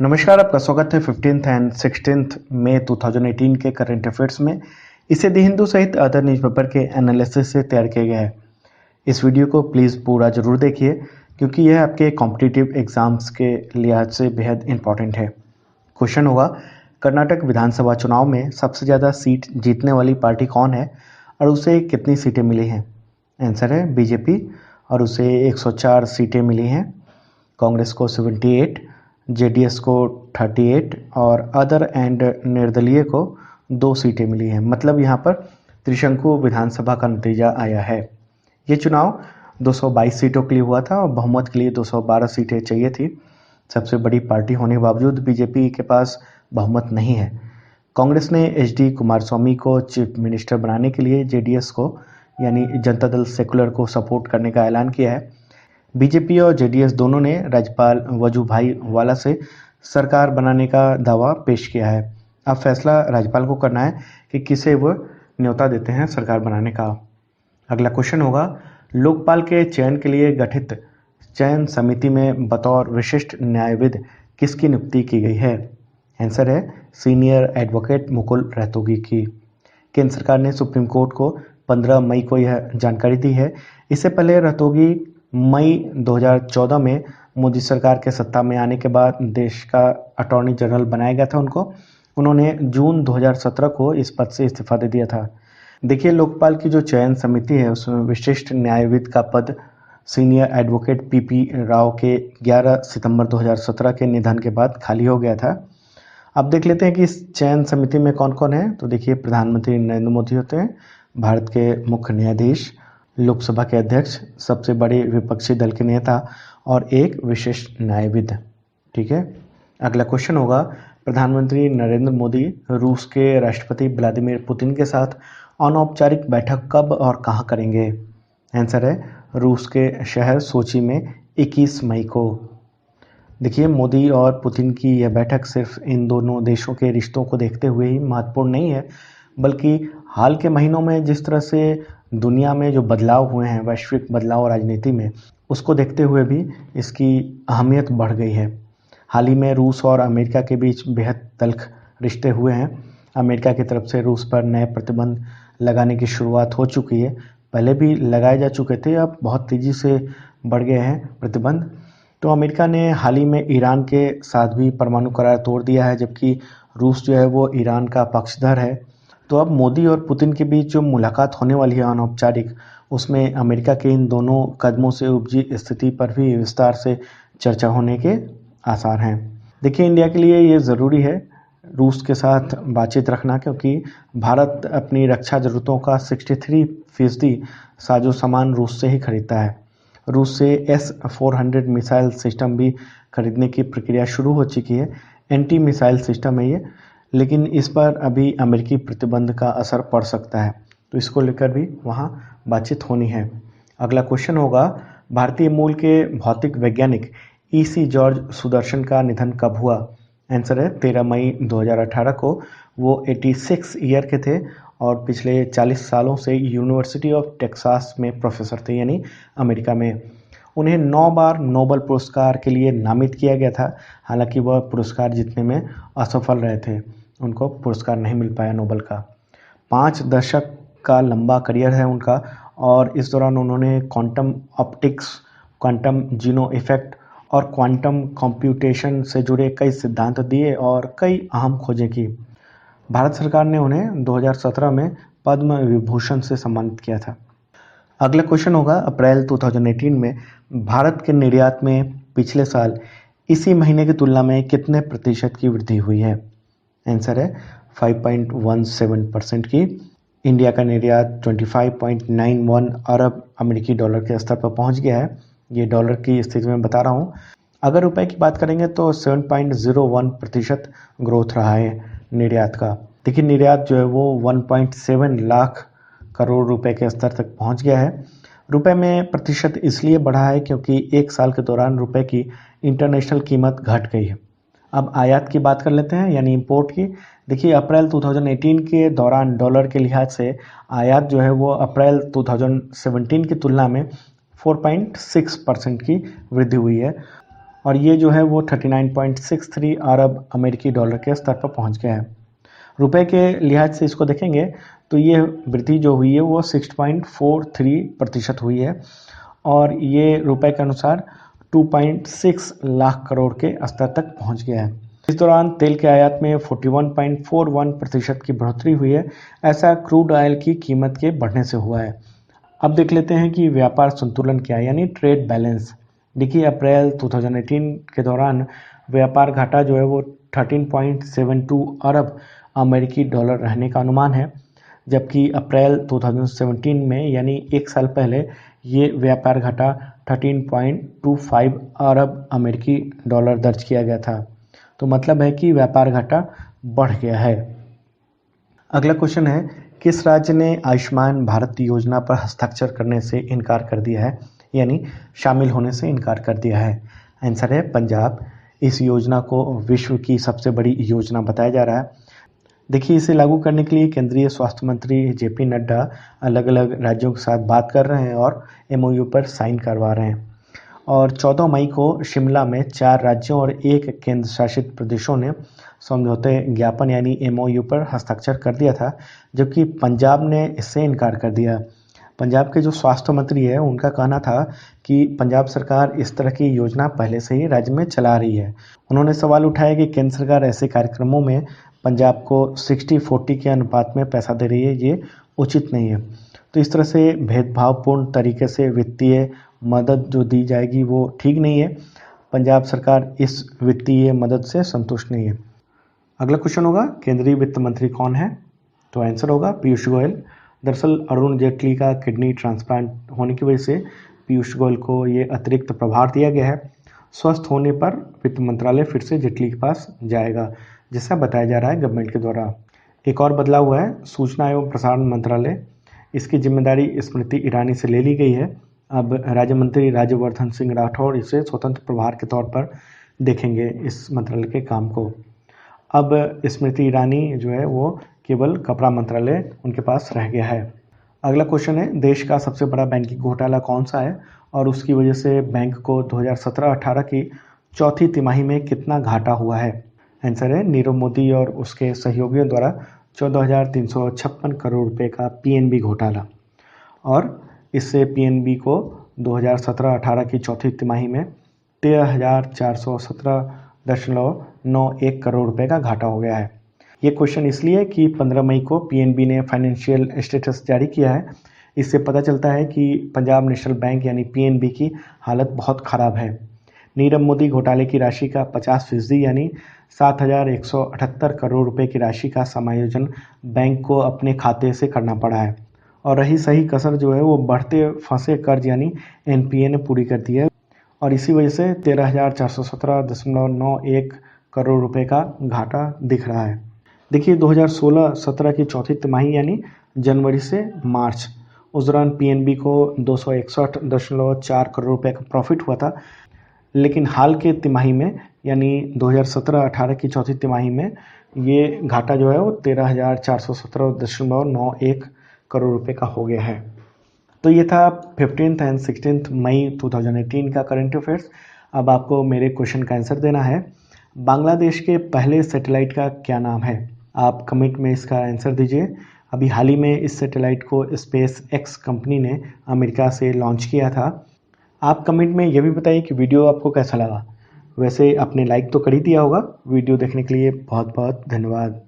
नमस्कार, आपका स्वागत है 15th एंड 16th मई 2018 के करंट अफेयर्स में। इसे द हिंदू सहित अदर न्यूज़पेपर के एनालिसिस से तैयार किया गया है। इस वीडियो को प्लीज़ पूरा जरूर देखिए क्योंकि यह आपके कॉम्पिटिटिव एग्जाम्स के लिहाज से बेहद इंपॉर्टेंट है। क्वेश्चन होगा, कर्नाटक विधानसभा चुनाव में सबसे ज़्यादा सीट जीतने वाली पार्टी कौन है और उसे कितनी सीटें मिली हैं? आंसर है बीजेपी और उसे 104 सीटें मिली हैं। कांग्रेस को 78, जेडीएस को 38 और अदर एंड निर्दलीय को 2 सीटें मिली हैं। मतलब यहाँ पर त्रिशंकु विधानसभा का नतीजा आया है। ये चुनाव 222 सीटों के लिए हुआ था और बहुमत के लिए 212 सीटें चाहिए थी। सबसे बड़ी पार्टी होने के बावजूद बीजेपी के पास बहुमत नहीं है। कांग्रेस ने एचडी कुमारस्वामी को चीफ मिनिस्टर बनाने के लिए जेडीएस को यानी जनता दल सेकुलर को सपोर्ट करने का ऐलान किया है। बीजेपी और जेडीएस दोनों ने राज्यपाल वजुभाई वाला से सरकार बनाने का दावा पेश किया है। अब फैसला राज्यपाल को करना है कि किसे वो न्योता देते हैं सरकार बनाने का। अगला क्वेश्चन होगा, लोकपाल के चयन के लिए गठित चयन समिति में बतौर विशिष्ट न्यायविद किसकी नियुक्ति की गई है? आंसर है सीनियर एडवोकेट मुकुल रोहतगी की। केंद्र सरकार ने सुप्रीम कोर्ट को 15 मई को यह जानकारी दी है। इससे पहले रोहतगी मई 2014 में मोदी सरकार के सत्ता में आने के बाद देश का अटॉर्नी जनरल बनाया गया था उन्होंने जून 2017 को इस पद से इस्तीफा दे दिया था। देखिए, लोकपाल की जो चयन समिति है उसमें विशिष्ट न्यायविद का पद सीनियर एडवोकेट पीपी राव के 11 सितंबर 2017 के निधन के बाद खाली हो गया था। अब देख लेते हैं कि इस चयन समिति में कौन कौन है। तो देखिए, प्रधानमंत्री नरेंद्र मोदी होते हैं, भारत के मुख्य न्यायाधीश, लोकसभा के अध्यक्ष, सबसे बड़े विपक्षी दल के नेता और एक विशिष्ट न्यायविद। ठीक है। अगला क्वेश्चन होगा, प्रधानमंत्री नरेंद्र मोदी रूस के राष्ट्रपति व्लादिमीर पुतिन के साथ अनौपचारिक बैठक कब और कहां करेंगे? आंसर है रूस के शहर सोची में 21 मई को। देखिए, मोदी और पुतिन की यह बैठक सिर्फ इन दोनों देशों के रिश्तों को देखते हुए ही महत्वपूर्ण नहीं है, बल्कि हाल के महीनों में जिस तरह से दुनिया में जो बदलाव हुए हैं, वैश्विक बदलाव राजनीति में, उसको देखते हुए भी इसकी अहमियत बढ़ गई है। हाल ही में रूस और अमेरिका के बीच बेहद तल्ख रिश्ते हुए हैं। अमेरिका की तरफ से रूस पर नए प्रतिबंध लगाने की शुरुआत हो चुकी है। पहले भी लगाए जा चुके थे, अब बहुत तेज़ी से बढ़ गए हैं प्रतिबंध। तो अमेरिका ने हाल ही में ईरान के साथ भी परमाणु करार तोड़ दिया है, जबकि रूस जो है वो ईरान का पक्षधर है। तो अब मोदी और पुतिन के बीच जो मुलाकात होने वाली है अनौपचारिक, उसमें अमेरिका के इन दोनों कदमों से उपजी स्थिति पर भी विस्तार से चर्चा होने के आसार हैं। देखिए, इंडिया के लिए ये ज़रूरी है रूस के साथ बातचीत रखना, क्योंकि भारत अपनी रक्षा ज़रूरतों का 63% साजो सामान रूस से ही खरीदता है। रूस से S-400 मिसाइल सिस्टम भी खरीदने की प्रक्रिया शुरू हो चुकी है। एंटी मिसाइल सिस्टम है ये, लेकिन इस पर अभी अमेरिकी प्रतिबंध का असर पड़ सकता है, तो इसको लेकर भी वहाँ बातचीत होनी है। अगला क्वेश्चन होगा, भारतीय मूल के भौतिक वैज्ञानिक E.C. जॉर्ज सुदर्शन का निधन कब हुआ? आंसर है 13 मई 2018 को। वो 86 ईयर के थे और पिछले 40 सालों से यूनिवर्सिटी ऑफ टेक्सास में प्रोफेसर थे, यानी अमेरिका में। उन्हें 9 बार नोबेल पुरस्कार के लिए नामित किया गया था। हालांकि वह पुरस्कार जीतने में असफल रहे थे, उनको पुरस्कार नहीं मिल पाया नोबेल का। 5 दशक का लंबा करियर है उनका और इस दौरान उन्होंने क्वांटम ऑप्टिक्स, क्वांटम जीनो इफेक्ट और क्वांटम कंप्यूटेशन से जुड़े कई सिद्धांत दिए और कई अहम खोजें की। भारत सरकार ने उन्हें 2017 में पद्म विभूषण से सम्मानित किया था। अगला क्वेश्चन होगा, अप्रैल 2018 में भारत के निर्यात में पिछले साल इसी महीने की तुलना में कितने प्रतिशत की वृद्धि हुई है? आंसर है 5.17% की। इंडिया का निर्यात 25.91 अरब अमेरिकी डॉलर के स्तर पर पहुंच गया है। ये डॉलर की स्थिति में बता रहा हूँ। अगर रुपए की बात करेंगे तो 7.01% ग्रोथ रहा है निर्यात का। देखिए, निर्यात जो है वो 1.7 लाख करोड़ रुपए के स्तर तक पहुंच गया है। रुपए में प्रतिशत इसलिए बढ़ा है क्योंकि एक साल के दौरान रुपए की इंटरनेशनल कीमत घट गई है। अब आयात की बात कर लेते हैं, यानी इंपोर्ट की। देखिए, अप्रैल 2018 के दौरान डॉलर के लिहाज से आयात जो है वो अप्रैल 2017 की तुलना में 4.6% की वृद्धि हुई है और ये जो है वो 39.63 अरब अमेरिकी डॉलर के स्तर पर पहुंच गया है। रुपए के लिहाज से इसको देखेंगे तो ये वृद्धि जो हुई है वो 6.43% हुई है और ये रुपए के अनुसार 2.6 लाख करोड़ के स्तर तक पहुंच गया है। इस दौरान तेल के आयात में 41.41% की बढ़ोतरी हुई है। ऐसा क्रूड ऑयल की कीमत के बढ़ने से हुआ है। अब देख लेते हैं कि व्यापार संतुलन क्या है, यानी ट्रेड बैलेंस। देखिए, अप्रैल 2018 के दौरान व्यापार घाटा जो है वो 13.72 अरब अमेरिकी डॉलर रहने का अनुमान है, जबकि अप्रैल 2017 में यानी एक साल पहले ये व्यापार घाटा 13.25 अरब अमेरिकी डॉलर दर्ज किया गया था। तो मतलब है कि व्यापार घाटा बढ़ गया है। अगला क्वेश्चन है, किस राज्य ने आयुष्मान भारत योजना पर हस्ताक्षर करने से इनकार कर दिया है, यानी शामिल होने से इनकार कर दिया है? आंसर है पंजाब। इस योजना को विश्व की सबसे बड़ी योजना बताया जा रहा है। देखिए, इसे लागू करने के लिए केंद्रीय स्वास्थ्य मंत्री जेपी नड्डा अलग अलग राज्यों के साथ बात कर रहे हैं और एमओयू पर साइन करवा रहे हैं। और 14 मई को शिमला में 4 राज्यों और 1 केंद्र शासित प्रदेशों ने समझौते ज्ञापन यानी एमओयू पर हस्ताक्षर कर दिया था, जबकि पंजाब ने इससे इनकार कर दिया। पंजाब के जो स्वास्थ्य मंत्री है उनका कहना था कि पंजाब सरकार इस तरह की योजना पहले से ही राज्य में चला रही है। उन्होंने सवाल उठाया कि केंद्र सरकार ऐसे कार्यक्रमों में पंजाब को 60-40 के अनुपात में पैसा दे रही है, ये उचित नहीं है। तो इस तरह से भेदभावपूर्ण तरीके से वित्तीय मदद जो दी जाएगी वो ठीक नहीं है। पंजाब सरकार इस वित्तीय मदद से संतुष्ट नहीं है। अगला क्वेश्चन होगा, केंद्रीय वित्त मंत्री कौन है? तो आंसर होगा पीयूष गोयल। दरअसल अरुण जेटली का किडनी ट्रांसप्लांट होने की वजह से पीयूष गोयल को ये अतिरिक्त प्रभार दिया गया है। स्वस्थ होने पर वित्त मंत्रालय फिर से जेटली के पास जाएगा, जैसा बताया जा रहा है गवर्नमेंट के द्वारा। एक और बदलाव हुआ है, सूचना एवं प्रसारण मंत्रालय, इसकी जिम्मेदारी स्मृति ईरानी से ले ली गई है। अब राज्य मंत्री राज्यवर्धन सिंह राठौड़ इसे स्वतंत्र प्रभार के तौर पर देखेंगे इस मंत्रालय के काम को। अब स्मृति ईरानी जो है वो केवल कपड़ा मंत्रालय उनके पास रह गया है। अगला क्वेश्चन है, देश का सबसे बड़ा बैंकिंग घोटाला कौन सा है और उसकी वजह से बैंक को 2017-18 की चौथी तिमाही में कितना घाटा हुआ है? आंसर है नीरव मोदी और उसके सहयोगियों द्वारा 14,356 करोड़ रुपए का पीएनबी घोटाला। और इससे पीएनबी को 2017-18 की चौथी तिमाही में 13,417.91 करोड़ रुपए का घाटा हो गया है। ये क्वेश्चन इसलिए कि 15 मई को पीएनबी ने फाइनेंशियल स्टेटस जारी किया है। इससे पता चलता है कि पंजाब नेशनल बैंक यानी पीएनबी की हालत बहुत ख़राब है। नीरव मोदी घोटाले की राशि का 50% यानी 7,178 करोड़ रुपए की राशि का समायोजन बैंक को अपने खाते से करना पड़ा है। और रही सही कसर जो है वो बढ़ते फंसे कर्ज यानी एनपीए ने पूरी कर दी है और इसी वजह से 13,417.91 करोड़ रुपए का घाटा दिख रहा है। देखिए, 2016-17 की चौथी तिमाही यानी जनवरी से मार्च, उस दौरान पीएनबी को 261.4 करोड़ रुपए का प्रॉफिट हुआ था, लेकिन हाल के तिमाही में यानी 2017-18 की चौथी तिमाही में ये घाटा जो है वो 13,417.91 करोड़ रुपए का हो गया है। तो ये था 15 एंड 16 मई 2018 का करंट अफेयर्स। अब आपको मेरे क्वेश्चन का आंसर देना है। बांग्लादेश के पहले सैटेलाइट का क्या नाम है? आप कमेंट में इसका आंसर दीजिए। अभी हाल ही में इस सैटेलाइट को स्पेस एक्स कंपनी ने अमेरिका से लॉन्च किया था। आप कमेंट में यह भी बताइए कि वीडियो आपको कैसा लगा। वैसे आपने लाइक तो कर ही दिया होगा। वीडियो देखने के लिए बहुत बहुत धन्यवाद।